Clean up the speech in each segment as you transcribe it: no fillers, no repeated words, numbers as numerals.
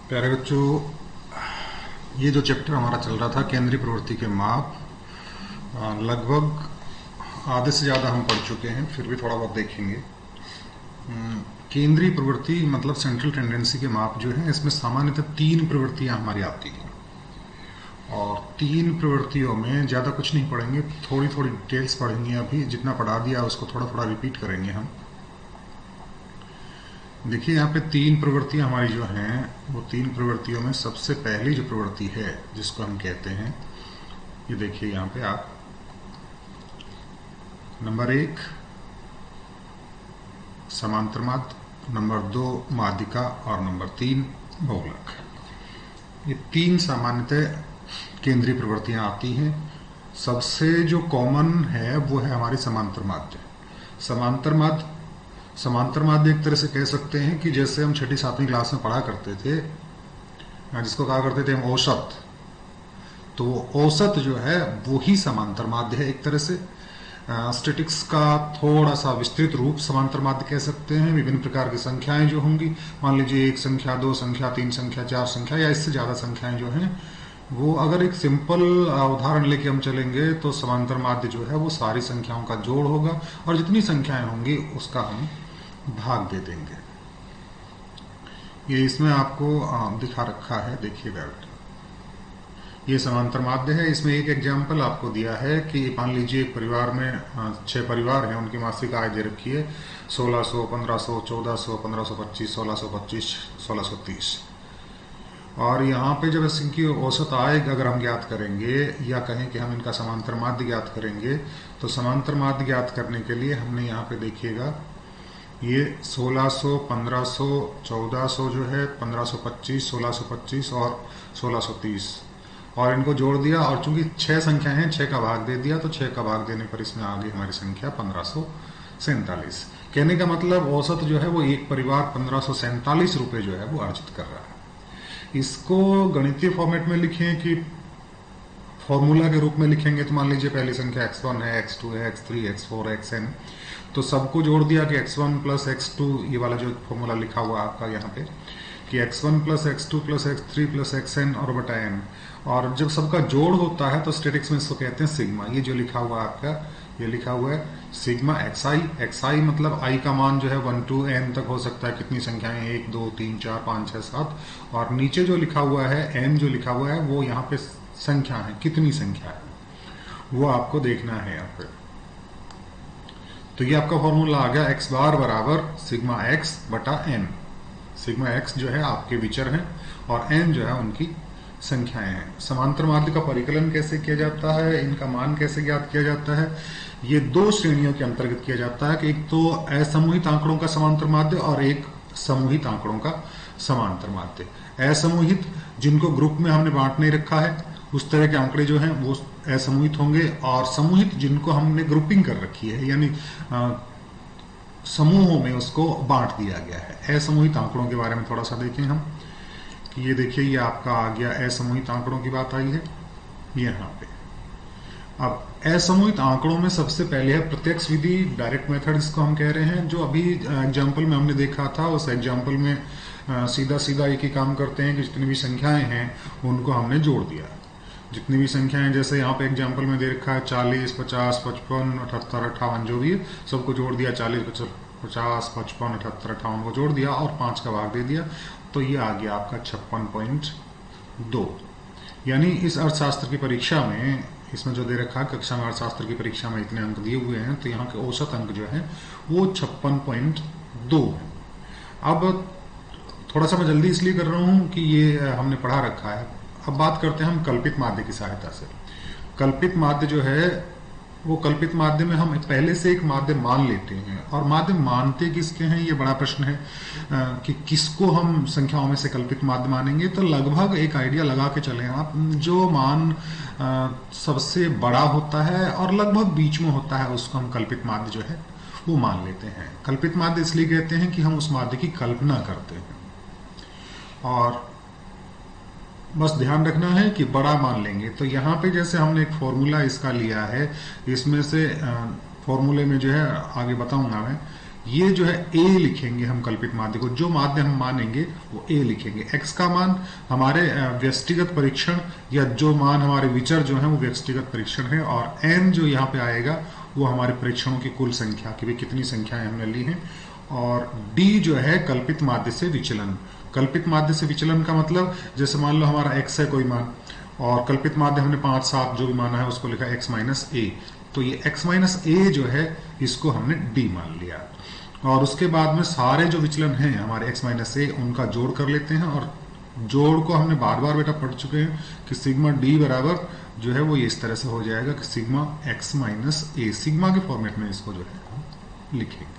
प्यारे बच्चों, ये जो चैप्टर हमारा चल रहा था केंद्रीय प्रवृत्ति के माप, लगभग आधे से ज़्यादा हम पढ़ चुके हैं, फिर भी थोड़ा बहुत देखेंगे। केंद्रीय प्रवृत्ति मतलब सेंट्रल टेंडेंसी के माप जो है, इसमें सामान्यतः 3 प्रवृत्तियां हमारी आती हैं। और 3 प्रवृत्तियों में ज़्यादा कुछ नहीं पढ़ेंगे, थोड़ी थोड़ी डिटेल्स पढ़ेंगे। अभी जितना पढ़ा दिया उसको थोड़ा थोड़ा रिपीट करेंगे हम। देखिए यहाँ पे 3 प्रवृत्तियां हमारी जो हैं, वो 3 प्रवृत्तियों में सबसे पहली जो प्रवृत्ति है जिसको हम कहते हैं, ये देखिए यहाँ पे आप, नंबर 1 समांतर माध्य, नंबर 2 माध्यिका और नंबर 3 बहुलक। ये 3 सामान्यतः केंद्रीय प्रवृत्तियां आती हैं। सबसे जो कॉमन है वो है हमारी समांतर माध्य। समांतर माध्य एक तरह से कह सकते हैं कि जैसे हम 6ठी 7वीं क्लास में पढ़ा करते थे, जिसको कहा करते थे हम औसत, तो औसत जो है वो ही समांतर माध्य है एक तरह से। स्टैटिक्स का थोड़ा सा विस्तृत रूप समांतर माध्य कह सकते हैं। विभिन्न प्रकार की संख्याएं जो होंगी, मान लीजिए 1 संख्या, 2 संख्या, 3 संख्या, 4 संख्या या इससे ज्यादा संख्याएं जो हैं, वो अगर एक सिंपल उदाहरण लेके हम चलेंगे तो समांतर माध्य जो है वो सारी संख्याओं का जोड़ होगा और जितनी संख्याएं होंगी उसका हम भाग दे देंगे। ये इसमें आपको दिखा रखा है, देखिएगा। ये समांतर माध्य है। इसमें एक एग्जाम्पल आपको दिया है कि मान लीजिए एक परिवार में 6 परिवार हैं, उनकी मासिक आय दे रखी है 1600, 1500, 1400, 1525, 1625, 1630। और यहाँ पे जब इनकी औसत आय अगर हम ज्ञात करेंगे या कहें कि हम इनका समांतर माध्य ज्ञात करेंगे, तो समांतर माध्य ज्ञात करने के लिए हमने यहाँ पे देखिएगा ये 1600, 1500, 1400 जो है, 1525, 1625 और 1630, और इनको जोड़ दिया। और चूंकि 6 संख्या है, 6 का भाग दे दिया, तो 6 का भाग देने पर इसमें आ गई हमारी संख्या 1547। कहने का मतलब औसत जो है वो एक परिवार 1547 रुपए जो है वो अर्जित कर रहा है। इसको गणितीय फॉर्मेट में लिखें कि फॉर्मूला के रूप में लिखेंगे, तो मान लीजिए पहली संख्या x1 है, x2 है, x3, x4, xn, तो सबको जोड़ दिया कि x1 प्लस x2, ये वाला जो फॉर्मूला लिखा हुआ आपका यहाँ पे कि x1 plus x2 plus x3 plus xn और बटा n। और जब सबका जोड़ होता है तो स्टैटिक्स में इसको कहते हैं सिग्मा। ये जो लिखा हुआ आपका, ये लिखा हुआ है सिग्मा xi। xi मतलब i का मान जो है 1 to n तक हो सकता है। कितनी संख्याएं, 1 2 3 4 5 6 7। और नीचे जो लिखा हुआ है n, जो लिखा हुआ है वो यहाँ पे संख्या है, कितनी संख्या है वो आपको देखना है यहाँ पे। तो ये आपका फॉर्मूला आ गया, x बार बराबर सिग्मा x बटा n। सिग्मा x जो है आपके विचर हैं और n जो है उनकी संख्याएं हैं। समांतर माध्य का परिकलन कैसे किया जाता है, इनका मान कैसे ज्ञात किया जाता है, ये 2 श्रेणियों के अंतर्गत किया जाता है कि एक तो असमूहित आंकड़ों का समांतर माध्य और एक समूहित आंकड़ों का समांतर माध्य। असमूहित जिनको ग्रुप में हमने बांट नहीं रखा है, उस तरह के आंकड़े जो हैं वो असमूहित होंगे, और समूहित जिनको हमने ग्रुपिंग कर रखी है, यानी समूहों में उसको बांट दिया गया है। असमूहित आंकड़ों के बारे में थोड़ा सा देखें हम कि ये देखिए, ये आपका आ गया असमूहित आंकड़ों की बात आई है यहाँ पे। अब असमूहित आंकड़ों में सबसे पहले है प्रत्यक्ष विधि, डायरेक्ट मेथड इसको हम कह रहे हैं, जो अभी एग्जाम्पल में हमने देखा था। उस एग्जाम्पल में सीधा सीधा एक ही काम करते हैं कि जितनी भी संख्याएं हैं उनको हमने जोड़ दिया। जितनी भी संख्याएं, जैसे यहाँ पे एग्जाम्पल में दे रखा है 40, 50, 55, 78, 58, जो भी है सबको जोड़ दिया। 40, 50, 55, 78, 58 को जोड़ दिया और 5 का भाग दे दिया, तो ये आ गया आपका 56.2। यानी इस अर्थशास्त्र की परीक्षा में, इसमें जो दे रखा है कक्षा में अर्थशास्त्र की परीक्षा में इतने अंक दिए हुए हैं, तो यहाँ के औसत अंक जो है वो 56.2 है। अब थोड़ा सा मैं जल्दी इसलिए कर रहा हूँ कि ये हमने पढ़ा रखा है। अब बात करते हैं हम कल्पित माध्य की सहायता से। कल्पित माध्य जो है वो, कल्पित माध्य में हम पहले से एक माध्य मान लेते हैं, और माध्य मानते किसके हैं ये बड़ा प्रश्न है कि किसको हम संख्याओं में से कल्पित माध्य मानेंगे। तो लगभग एक आइडिया लगा के चले आप, जो मान सबसे बड़ा होता है और लगभग बीच में होता है, उसको हम कल्पित माध्य जो है वो मान लेते हैं। कल्पित माध्य इसलिए कहते हैं कि हम उस माध्य की कल्पना करते हैं। और बस ध्यान रखना है कि बड़ा मान लेंगे। तो यहाँ पे जैसे हमने एक फॉर्मूला इसका लिया है, इसमें से फॉर्मूले में जो है आगे बताऊंगा मैं, ये जो है ए लिखेंगे हम कल्पित माध्य को, जो माध्य हम मानेंगे वो ए लिखेंगे। एक्स का मान हमारे व्यष्टिगत परीक्षण या जो मान हमारे विचर जो है वो व्यष्टिगत परीक्षण है, और एन जो यहाँ पे आएगा वो हमारे परीक्षणों की कुल संख्या की भी कितनी संख्याएं हमने ली हैं। और डी जो है कल्पित माध्य से विचलन। कल्पित माध्य से विचलन का मतलब जैसे मान लो हमारा एक्स है कोई मान, और कल्पित माध्य हमने 5 7 जो भी माना है उसको लिखा एक्स माइनस ए, तो ये x माइनस ए जो है इसको हमने d मान लिया। और उसके बाद में सारे जो विचलन हैं हमारे x माइनस ए उनका जोड़ कर लेते हैं, और जोड़ को हमने बार बार बेटा पढ़ चुके हैं कि सिग्मा d बराबर जो है वो ये इस तरह से हो जाएगा कि सिग्मा x माइनस ए, सिग्मा के फॉर्मेट में इसको जो है हम लिखेंगे।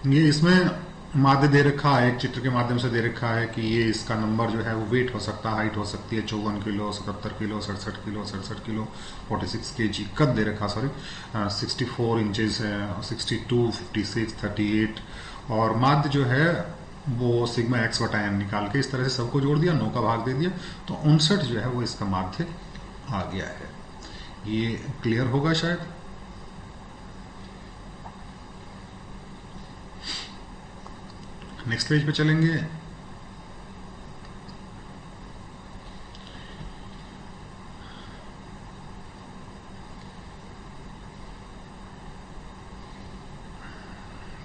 ये इसमें माध्य दे रखा है, एक चित्र के माध्यम से दे रखा है कि ये इसका नंबर जो है वो वेट हो सकता है, हाइट हो सकती है 54 kilo, 77 kilo, 67 kilo, 67 kilo, 46 kg, कद दे रखा, सॉरी 64 इंचेस है, 62, 56, 38, और माध्य जो है वो सिग्मा एक्स बटा एन निकाल के इस तरह से सबको जोड़ दिया, 9 का भाग दे दिया, तो 59 जो है वो इसका माध्य आ गया है। ये क्लियर होगा शायद। नेक्स्ट पेज पे चलेंगे।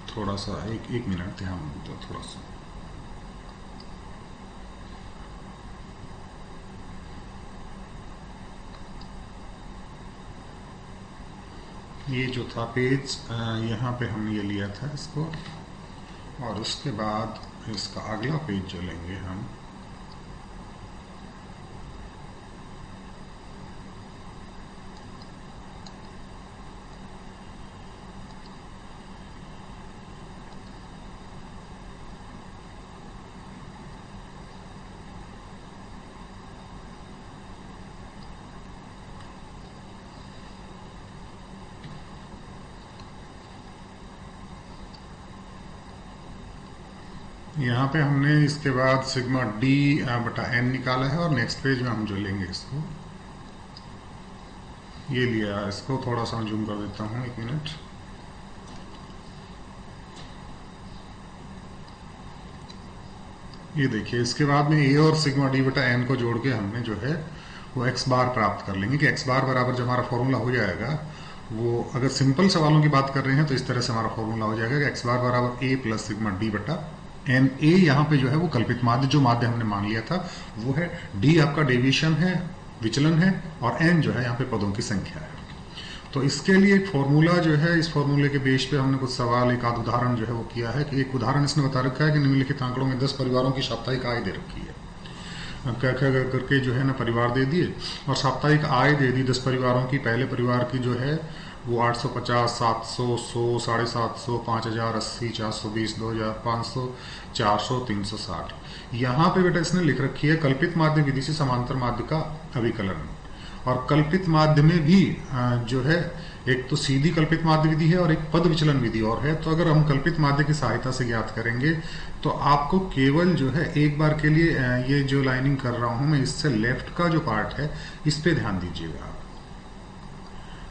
थोड़ा सा एक मिनट ध्यान दो थोड़ा सा। ये जो था पेज यहाँ पे हमने ये लिया था इसको, और उसके बाद इसका अगला पेज जो लेंगे हम, यहाँ पे हमने इसके बाद सिग्मा d बटा n निकाला है, और नेक्स्ट पेज में हम जो लेंगे इसको, ये लिया, इसको थोड़ा सा जूम कर देता हूँ, एक मिनट। ये देखिए, इसके बाद में a और सिग्मा d बटा n को जोड़ के हमने जो है वो x बार प्राप्त कर लेंगे कि x बार बराबर जब हमारा फॉर्मूला हो जाएगा, वो अगर सिंपल सवालों की बात कर रहे हैं तो इस तरह से हमारा फॉर्मूला हो जाएगा कि x बार बराबर a प्लस सिग्मा d बटा एन। ए यहाँ पे जो है वो कल्पित माध्य, जो माध्य हमने मान लिया था वो है, डी आपका डेविएशन है, विचलन है, और एन जो है यहाँ पे पदों की संख्या है। तो इसके लिए एक फॉर्मूला जो है, इस फॉर्मूले के बेस पे हमने कुछ सवाल, एक आध उदाहरण जो है वो किया है। कि एक उदाहरण इसने बता रखा है कि निम्नलिखित आंकड़ों में 10 परिवारों की साप्ताहिक आय दे रखी है, क्या क्या करके जो है ना परिवार दे दिए, और साप्ताहिक आय दे दी 10 परिवारों की। पहले परिवार की जो है वो 850, 700, 100, 750, 5000, 80, 420, 2500, 400, 360। यहाँ पे बेटा इसने लिख रखी है कल्पित माध्य विधि से समांतर माध्य का अभिकलन। और कल्पित माध्य में भी जो है एक तो सीधी कल्पित माध्य विधि है और एक पद विचलन विधि और है। तो अगर हम कल्पित माध्य की सहायता से ज्ञात करेंगे तो आपको केवल जो है एक बार के लिए ये जो लाइनिंग कर रहा हूं मैं, इससे लेफ्ट का जो पार्ट है इस पे ध्यान दीजिएगा।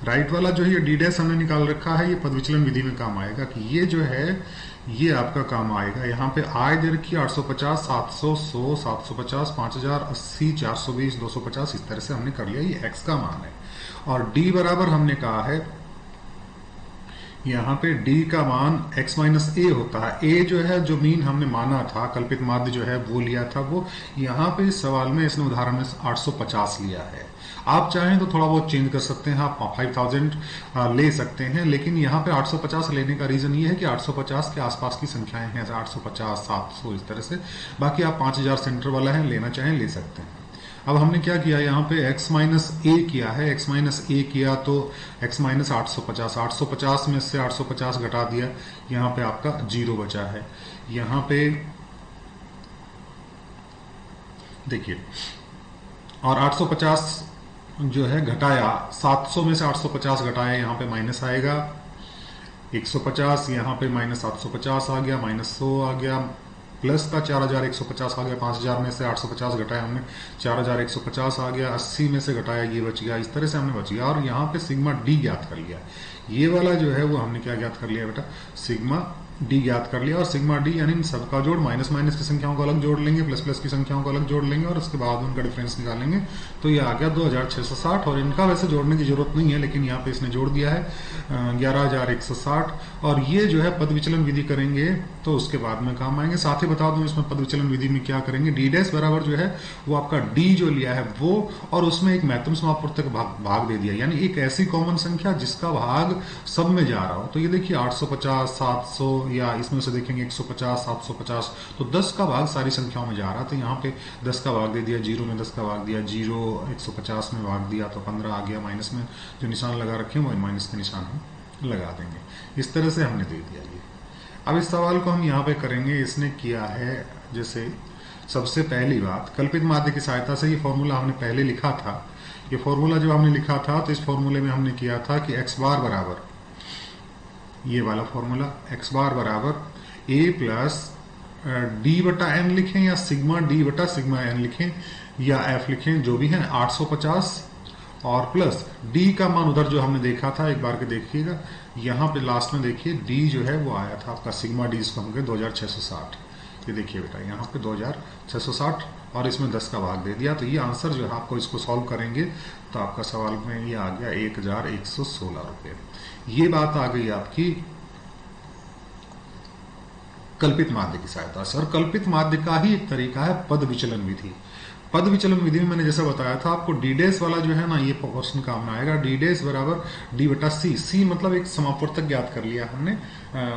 राइट वाला जो है ये डी डैश हमने निकाल रखा है, ये पद विचलन विधि में काम आएगा कि ये जो है ये आपका काम आएगा। यहाँ पे आय दे रखी है 850, 700, 100, 750, 5000, 80, 420, 250, इस तरह से हमने कर लिया। ये एक्स का मान है। और डी बराबर हमने कहा है यहाँ पे d का मान x माइनस ए होता है। a जो है जो मीन हमने माना था, कल्पित माध्य जो है वो लिया था, वो यहाँ पे सवाल में इसने उदाहरण में 850 लिया है। आप चाहें तो थोड़ा बहुत चेंज कर सकते हैं, आप 5000 ले सकते हैं, लेकिन यहाँ पे 850 लेने का रीजन ये है कि 850 के आसपास की संख्याएं हैं, 850, 700 इस तरह से। बाकी आप 5000 सेंटर वाला है, लेना चाहें ले सकते हैं। अब हमने क्या किया, यहाँ पे x माइनस ए किया है, x माइनस ए किया तो x माइनस 850, 850 में से 850 घटा दिया, यहाँ पे आपका 0 बचा है। यहाँ पे देखिए, और 850 जो है घटाया, 700 में से 850 घटाया, यहाँ पे माइनस आएगा 150, यहाँ पे माइनस 750 आ गया, माइनस 100 आ गया, प्लस का 4150 आ गया, 5000 में से 850 घटाया हमने, 4150 आ गया, 80 में से घटाया ये बच गया, इस तरह से हमने बच गया। और यहाँ पे सिग्मा डी ज्ञात कर लिया। ये वाला जो है वो हमने क्या ज्ञात कर लिया बेटा, सिग्मा डी ज्ञात कर लिया। और सिग्मा डी यानी इन सबका जोड़, माइनस माइनस की संख्याओं को अलग जोड़ लेंगे, प्लस प्लस की संख्याओं को अलग जोड़ लेंगे और उसके बाद उनका डिफरेंस निकालेंगे। तो ये आ गया 2660। और इनका वैसे जोड़ने की जरूरत नहीं है, लेकिन यहाँ पे इसने जोड़ दिया है 11160। और ये जो है पद विचलन विधि करेंगे तो उसके बाद में काम आएंगे। साथ ही बता दूं इसमें पद विचलन विधि में क्या करेंगे, डी डैश बराबर जो है वो आपका डी जो लिया है वो, और उसमें एक महत्तम समापवर्तक भाग दे दिया, यानी एक ऐसी कॉमन संख्या जिसका भाग सब में जा रहा हो। तो ये देखिए 850, 700, या इसमें से देखेंगे 150, 750, तो 10 का भाग सारी संख्याओं में जा रहा। तो यहाँ पे 10 का भाग दे दिया, जीरो में 10 का भाग दिया, जीरो 150 में भाग दिया तो 15 आ गया, माइनस में जो निशान लगा रखे हैं वो माइनस के निशान हम लगा देंगे। इस तरह से हमने दे दिया ये। अब इस सवाल को हम यहाँ पे करेंगे। इसने किया है जैसे सबसे पहली बात, कल्पित माध्य की सहायता से, ये फॉर्मूला हमने पहले लिखा था। ये फॉर्मूला जब हमने लिखा था तो इस फॉर्मूले में हमने किया था कि एक्स बार बराबर, ये वाला फॉर्मूला, एक्स बार बराबर ए प्लस डी बटा एन लिखें, या सिग्मा डी बटा सिग्मा एन लिखें, या एफ लिखें, जो भी है 850, और प्लस डी का मान उधर जो हमने देखा था, एक बार के देखिएगा, यहाँ पे लास्ट में देखिए डी जो है वो आया था आपका सिग्मा डी, इसको हम कहें 2660। ये देखिए बेटा यहाँ पे 2660 और इसमें 10 का भाग दे दिया। तो ये आंसर जो है आपको इसको सॉल्व करेंगे तो आपका सवाल में ये आ गया 1116 रुपये। ये बात आ गई आपकी कल्पित माध्य की सहायता से। और कल्पित माध्य का ही एक तरीका है पद विचलन विधि। पद विचलन विधि में मैंने जैसा बताया था आपको, डी डैश वाला जो है ना, ये क्वेश्चन काम में आएगा। डी डैश बराबर डी बटा सी, सी मतलब एक समापवर्तक ज्ञात कर लिया हमने।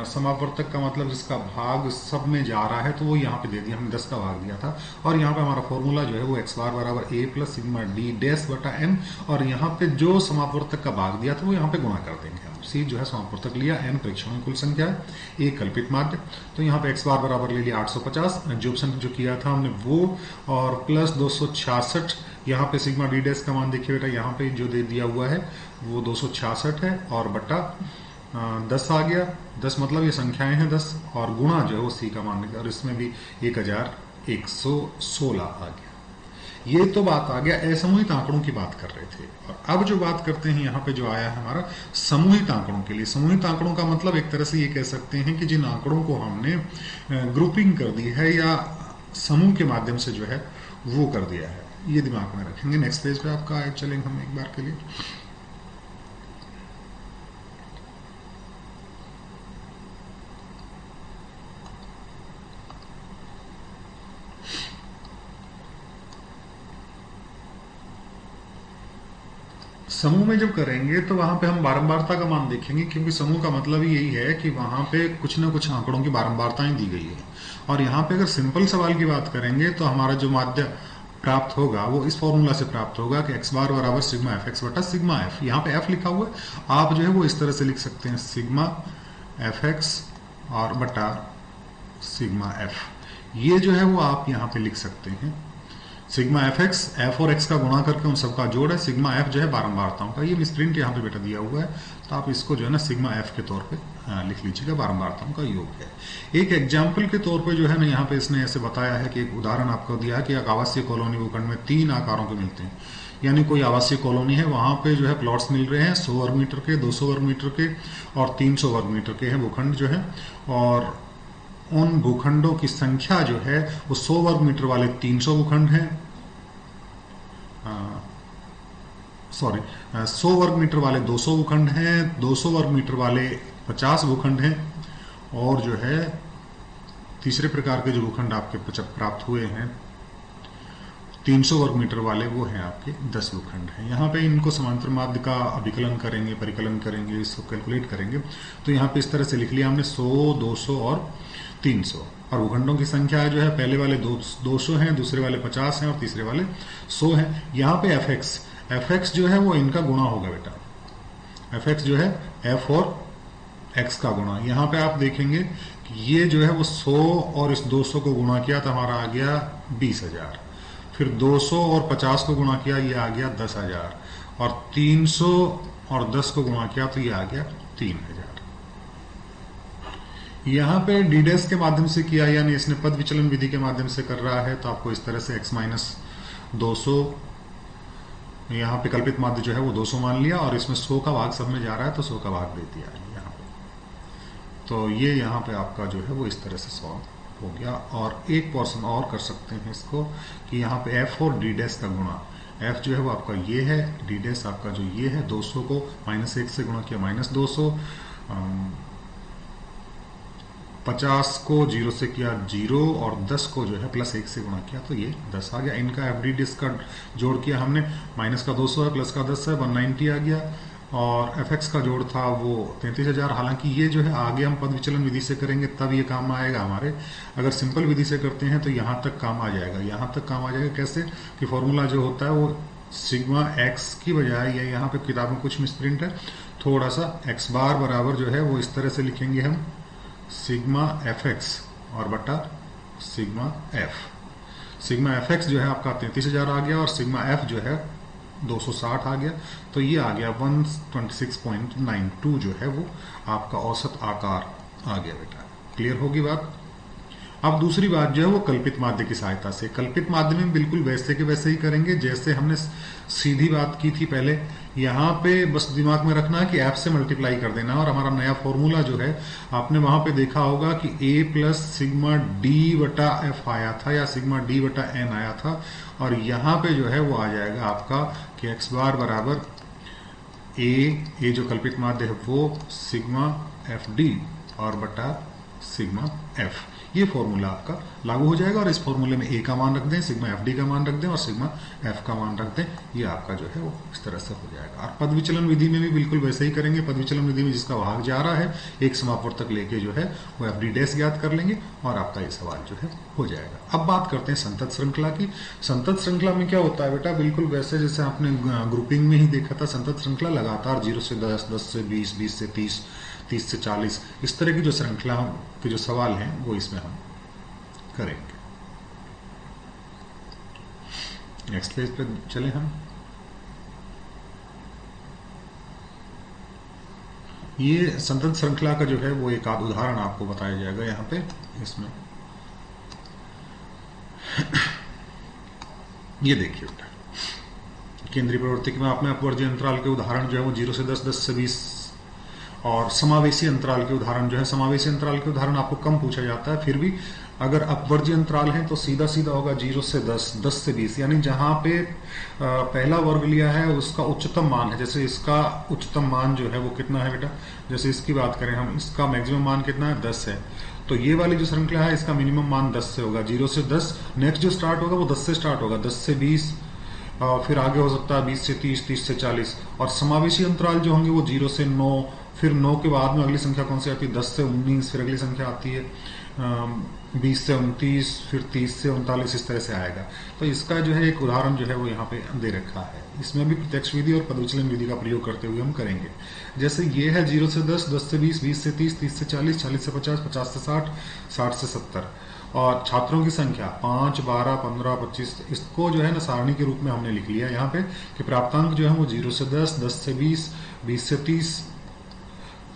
समापवर्तक का मतलब जिसका भाग सब में जा रहा है, तो वो यहाँ पे दे दिया हमने, 10 का भाग दिया था। और यहाँ पे हमारा फॉर्मूला जो है वो एक्स बार बराबर ए प्लस सिग्मा डी डैश बटा एन, और यहाँ पे जो समापवर्तक का भाग दिया था वो यहाँ पे गुणा कर देंगे हम। सी जो है समापवर्तक लिया, एन परीक्षणों की कुल संख्या है, ए कल्पित माध्य। तो यहाँ पे एक्स बार बराबर ले लिया 850, जो ऑप्शन जो किया था हमने वो, और प्लस 266। यहाँ पे सिग्मा डी डैश का मान देखिए बेटा, यहाँ पे जो दे दिया हुआ है वो 266 है, और बटा 10 आ गया। 10 मतलब ये संख्याएं हैं 10, और गुणा जो है वो सी का मान, और इसमें भी 1116 आ गया। ये तो बात आ गया असमूहित आंकड़ों की बात कर रहे थे। और अब जो बात करते हैं यहाँ पे जो आया है हमारा समूहित आंकड़ों के लिए। समूहित आंकड़ों का मतलब एक तरह से ये कह सकते हैं कि जिन आंकड़ों को हमने ग्रुपिंग कर दी है या समूह के माध्यम से जो है वो कर दिया है, ये दिमाग में रखेंगे। नेक्स्ट पेज पे आपका आए चलेंगे हम एक बार के लिए। समूह में जब करेंगे तो वहां पे हम बारंबारता का मान देखेंगे, क्योंकि समूह का मतलब ही यही है कि वहां पे कुछ ना कुछ आंकड़ों की बारंबारताएं दी गई है। और यहाँ पे अगर सिंपल सवाल की बात करेंगे तो हमारा जो माध्य प्राप्त होगा वो इस फॉर्मूला से प्राप्त होगा कि एक्स बार बराबर सिग्मा एफ एक्स बटा सिग्मा एफ। यहाँ पे एफ लिखा हुआ है, आप जो है वो इस तरह से लिख सकते हैं, सिग्मा एफ एक्स और बटा सिग्मा एफ। ये जो है वो आप यहाँ पे लिख सकते हैं सिग्मा एफ एक्स, एफ और एक्स का गुणा करके उन सबका जोड़ है। सिग्मा एफ जो है बारंबारताओं का, ये मिसप्रिंट यहाँ पे बेटा दिया हुआ है, तो आप इसको जो है ना सिग्मा एफ के तौर पे लिख लीजिएगा, बारंबारताओं का योग है। एक एग्जाम्पल के तौर पे जो है ना यहाँ पे इसने ऐसे बताया है कि एक उदाहरण आपको दिया है कि एक आवासीय कॉलोनी भूखंड में 3 आकारों के मिलते हैं। यानी कोई आवासीय कॉलोनी है, वहां पे जो है प्लॉट्स मिल रहे हैं 100 वर्ग मीटर के, 200 वर्ग मीटर के और 300 वर्ग मीटर के हैं भूखंड जो है। और उन भूखंडों की संख्या जो है वो 100 वर्ग मीटर वाले 300 भूखंड हैं, 100 वर्ग मीटर वाले 200 भूखंड हैं, 200 वर्ग मीटर वाले 50 भूखंड हैं, और जो है तीसरे प्रकार के जो भूखंड आपके प्राप्त हुए हैं 300 वर्ग मीटर वाले, वो हैं आपके 10 भूखंड हैं। यहाँ पे इनको समांतर माध्य का अभिकलन करेंगे, परिकलन करेंगे, इसको कैलकुलेट करेंगे। तो यहाँ पे इस तरह से लिख लिया हमने 100, 200 और 300। और भूखंडों की संख्या जो है पहले वाले 200 हैं, दूसरे वाले 50 हैं और तीसरे वाले 100 हैं। यहाँ पे एफ एक्स जो है वो इनका गुणा होगा बेटा, एफ एक्स जो है एफ और एक्स का गुणा। यहाँ पे आप देखेंगे कि ये जो है वो 100 और इस 200 को गुणा किया तो हमारा आ गया 20,000। फिर 200 और 50 को गुणा किया, ये आ गया 10,000, और 300 और 10 को गुणा किया तो ये आ गया 3,000। यहाँ पे डीडेस के माध्यम से किया, यानी इसने पद विचलन विधि के माध्यम से कर रहा है, तो आपको इस तरह से x माइनस 200, यहाँ पे कल्पित माध्य जो है वो 200 मान लिया, और इसमें 100 का भाग सब में जा रहा है तो 100 का भाग दे दिया यहाँ पे। तो ये यहाँ पे आपका जो है वो इस तरह से सॉल्व हो गया। और एक पोर्शन और कर सकते हैं इसको, कि यहाँ पे f और डी डैश का गुणा, f जो है वो आपका ये है, डी डैश आपका जो ये है, 200 को -1 से गुणा किया -200, 50 को 0 से किया 0, और 10 को जो है +1 से गुणा किया तो ये 10 आ गया। इनका एफ डी डिस का जोड़ किया हमने, माइनस का 200 है, प्लस का 10 है, 190 आ गया, और एफ एक्स का जोड़ था वो 33,000। हालांकि ये जो है आगे हम पद विचलन विधि से करेंगे तब ये काम आएगा हमारे, अगर सिंपल विधि से करते हैं तो यहाँ तक काम आ जाएगा। यहाँ तक काम आ जाएगा कैसे, कि फॉर्मूला जो होता है वो सिग्मा एक्स की बजाय, या यहाँ पे किताब में कुछ मिसप्रिंट है, थोड़ा सा x बार बराबर जो है वो इस तरह से लिखेंगे हम, सिग्मा एफ एक्स और बटा sigma F. Sigma F x जो है आपका 33,000 आ गया, और सिग्मा एफ जो है 260 आ गया, तो ये आ गया 126.92 जो है वो आपका औसत आकार आ गया बेटा। क्लियर होगी बात। अब दूसरी बात जो है वो कल्पित माध्य की सहायता से, कल्पित माध्य में बिल्कुल वैसे के वैसे ही करेंगे जैसे हमने सीधी बात की थी पहले। यहाँ पे बस दिमाग में रखना है कि एफ से मल्टीप्लाई कर देना, और हमारा नया फॉर्मूला जो है आपने वहां पे देखा होगा कि a प्लस सिग्मा डी बटा एफ आया था, या सिग्मा डी बटा एन आया था, और यहाँ पे जो है वो आ जाएगा आपका कि एक्स बार बराबर ए जो कल्पित माध्य है वो सिग्मा एफ डी और बटा सिग्मा एफ। ये फॉर्मूला आपका लागू हो जाएगा, और इस फॉर्मूले में ए का मान रख दें, सिग्मा एफ डी का मान रख दें, और सिग्मा एफ का मान रख दें। ये आपका जो है वो इस तरह से हो जाएगा। और पद विचलन विधि में भी बिल्कुल वैसे ही करेंगे। पद विचलन विधि में जिसका भाग जा रहा है एक समापवर्तक लेके जो है वो एफ डी डैश ज्ञात कर लेंगे, और आपका ये सवाल जो है हो जाएगा। अब बात करते हैं संतत श्रृंखला की। संतत श्रृंखला में क्या होता है बेटा, बिल्कुल वैसे जैसे आपने ग्रुपिंग में ही देखा था, संतत श्रृंखला लगातार 0 से 10, 10 से 20, 20 से 30, 30 से 40, इस तरह की जो श्रृंखला के जो सवाल हैं वो इसमें हम करेंगे। नेक्स्ट पेज पे चले हम। ये संतत श्रृंखला का जो है वो एक आध उदाहरण आपको बताया जाएगा यहाँ पे इसमें। ये देखिए बेटा, केंद्रीय प्रवर्तिक में आपने अपवर्जीय अंतराल के उदाहरण जो है वो 0 से 10, 10 से 20, और समावेशी अंतराल के उदाहरण जो है, समावेशी अंतराल के उदाहरण आपको कम पूछा जाता है, फिर भी अगर अपवर्जीय अंतराल है तो सीधा सीधा होगा 0 से 10, 10 से 20, यानी जहां पे पहला वर्ग लिया है उसका उच्चतम मान है। जैसे इसका उच्चतम मान जो है वो कितना है बेटा, जैसे इसकी बात करें हम, इसका मैक्सिमम मान कितना है, 10 है, तो ये वाली जो श्रृंखला है इसका मिनिमम मान 10 से होगा, 0 से 10। नेक्स्ट जो स्टार्ट होगा वो 10 से स्टार्ट होगा, 10 से 20, फिर आगे हो सकता है 20 से 30, 30 से 40, और समावेशी अंतराल जो होंगे वो 0 से 9, फिर 9 के बाद में अगली संख्या कौन सी आती है, 10 से 19, फिर अगली संख्या आती है 20 से 29, फिर 30 से 39, इस तरह से आएगा। तो इसका जो है एक उदाहरण जो है वो यहाँ पे दे रखा है। इसमें भी प्रत्यक्ष विधि और पद विचलन विधि का प्रयोग करते हुए हम करेंगे। जैसे ये है 0 से 10, 10 से 20, 20 से 30, 30 से 40, 40 से 50, 50 से 60, 60 से 70, और छात्रों की संख्या 5, 12, 15, 25, इसको जो है ना सारणी के रूप में हमने लिख लिया यहाँ पे कि प्राप्तांक जो है वो 0 से 10, 10 से 20, 20 से 30,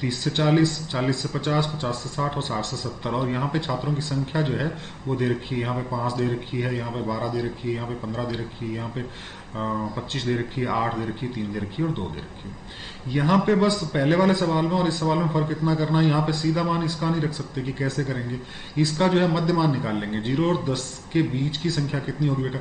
30 से 40, 40 से 50, 50 से 60 और 60 से 70। और यहाँ पे छात्रों की संख्या जो है वो दे रखी है, यहाँ पे 5 दे रखी है, यहाँ पे 12 दे रखी है, यहाँ पे 15 दे रखी है, यहाँ पे 25 दे रखी है, 8 दे रखी है, 3 दे रखी है और 2 दे रखी है। यहाँ पे बस पहले वाले सवाल में और इस सवाल में फर्क इतना करना है, यहाँ पे सीधा मान इसका नहीं रख सकते कि कैसे करेंगे, इसका जो है मध्य मान निकाल लेंगे। 0 और 10 के बीच की संख्या कितनी होगी बेटा,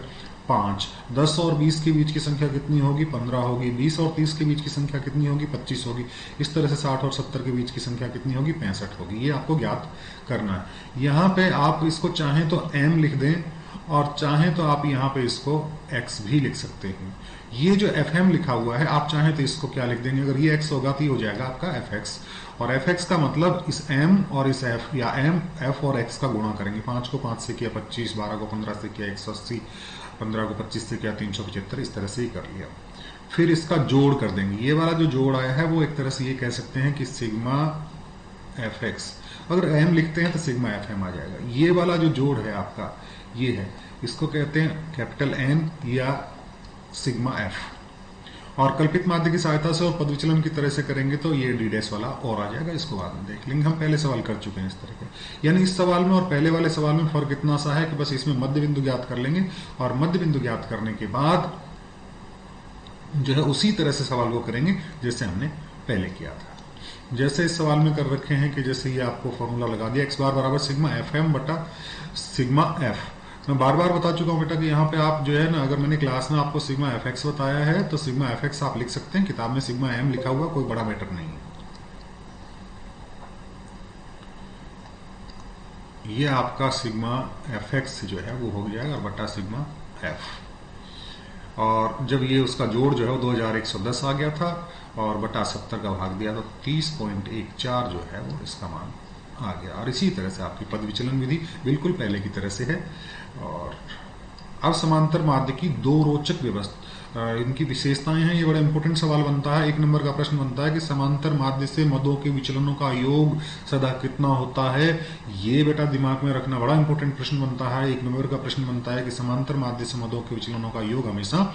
5। 10 और 20 के बीच की संख्या कितनी होगी, 15 होगी। 20 और 30 के बीच की संख्या कितनी होगी, 25 होगी। इस तरह से 60 और 70 के बीच की संख्या कितनी होगी, 65 होगी। ये आपको ज्ञात करना है। यहाँ पे आप इसको चाहें तो m लिख दें और चाहें तो आप यहाँ पे इसको x भी लिख सकते हैं। ये जो fm लिखा हुआ है आप चाहें तो इसको क्या लिख देंगे, अगर ये x होगा तो ये हो जाएगा आपका fx, और fx का मतलब इस m और इस f या m f और x का गुणा करेंगे। 5 को 5 से किया 25, 12 को 15 से किया 180, 15 को 25 से किया 375, इस तरह से ही कर लिया। फिर इसका जोड़ कर देंगे। ये वाला जो जोड़ आया है वो एक तरह से ये कह सकते हैं कि सिग्मा एफ एक्स, अगर m लिखते हैं तो सिग्मा एफ एम आ जाएगा। ये वाला जो जोड़ है आपका ये है, इसको कहते हैं कैपिटल N या सिग्मा एफ। और कल्पित माध्य की सहायता से और पद विचलन की तरह से करेंगे तो ये डी डैश वाला और आ जाएगा, इसको बाद में देख लेंगे। हम पहले सवाल कर चुके हैं इस तरह के। यानी इस सवाल में और पहले वाले सवाल में फर्क इतना सा है कि बस इसमें मध्य बिंदु ज्ञात कर लेंगे और मध्य बिंदु ज्ञात करने के बाद जो है उसी तरह से सवाल को करेंगे जैसे हमने पहले किया था। जैसे इस सवाल में कर रखे हैं कि जैसे ये आपको फॉर्मूला लगा दिया, एक्स बार बराबर सिग्मा एफ एम बटा सिग्मा एफ। मैं बार बार बता चुका हूं बेटा कि यहाँ पे आप जो है ना, अगर मैंने क्लास में आपको सिग्मा एफ एक्स बताया है तो सिग्मा एफ एक्स आप लिख सकते हैं, किताब में सिग्मा एम लिखा हुआ, कोई बड़ा मैटर नहीं है। ये आपका सिग्मा एफ एक्स जो है वो हो जाएगा बटा सिग्मा एफ। और जब ये उसका जोड़ जो है वो 2110 आ गया था और बटा 70 का भाग दिया तो 30.14 जो है वो इसका मान आ गया। और इसी तरह से आपकी पद विचलन विधि बिल्कुल पहले की तरह से है। और अब समांतर माध्य की दो रोचक व्यवस्था, इनकी विशेषताएं हैं। ये बड़ा इंपॉर्टेंट सवाल बनता है, 1 नंबर का प्रश्न बनता है कि समांतर माध्य से मदों के विचलनों का योग सदा कितना होता है। ये बेटा दिमाग में रखना, बड़ा इंपॉर्टेंट प्रश्न बनता है। 1 नंबर का प्रश्न बनता है कि समांतर माध्य से मदों के विचलनों का योग हमेशा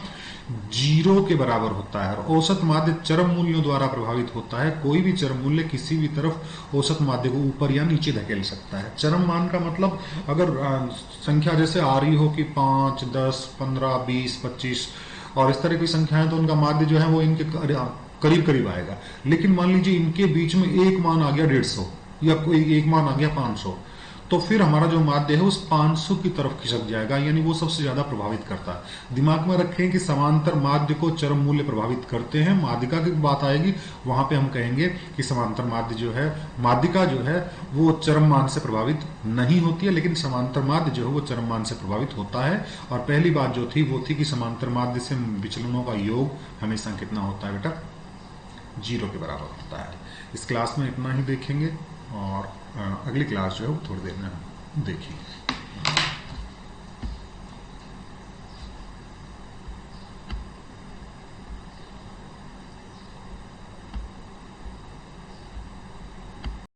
0 के बराबर होता है और औसत माध्य चरम मूल्यों द्वारा प्रभावित होता है। कोई भी चरम मूल्य किसी भी तरफ औसत माध्य को ऊपर या नीचे धकेल सकता है। चरम मान का मतलब अगर संख्या जैसे आ रही हो कि 5, 10, 15, 20, 25 और इस तरह की संख्याएं, तो उनका माध्य जो है वो इनके करीब करीब आएगा। लेकिन मान लीजिए इनके बीच में एक मान आ गया 150 या कोई एक मान आ गया 500, तो फिर हमारा जो माध्य है उस 500 की तरफ खिसक जाएगा, यानी वो सबसे ज्यादा प्रभावित करता है। दिमाग में रखें कि समांतर माध्य को चरम मूल्य प्रभावित करते हैं। माध्यिका की बात आएगी वहां पे हम कहेंगे कि समांतर माध्य जो है, माध्यिका जो है वो चरम मान से प्रभावित नहीं होती है, लेकिन समांतर माध्य जो है वो चरम मान से प्रभावित होता है। और पहली बात जो थी वो थी कि समांतर माध्य से विचलनों का योग हमेशा कितना होता है बेटा, 0 के बराबर होता है। इस क्लास में इतना ही देखेंगे और अगली क्लास जो है वो थोड़ी देर में हम देखेंगे।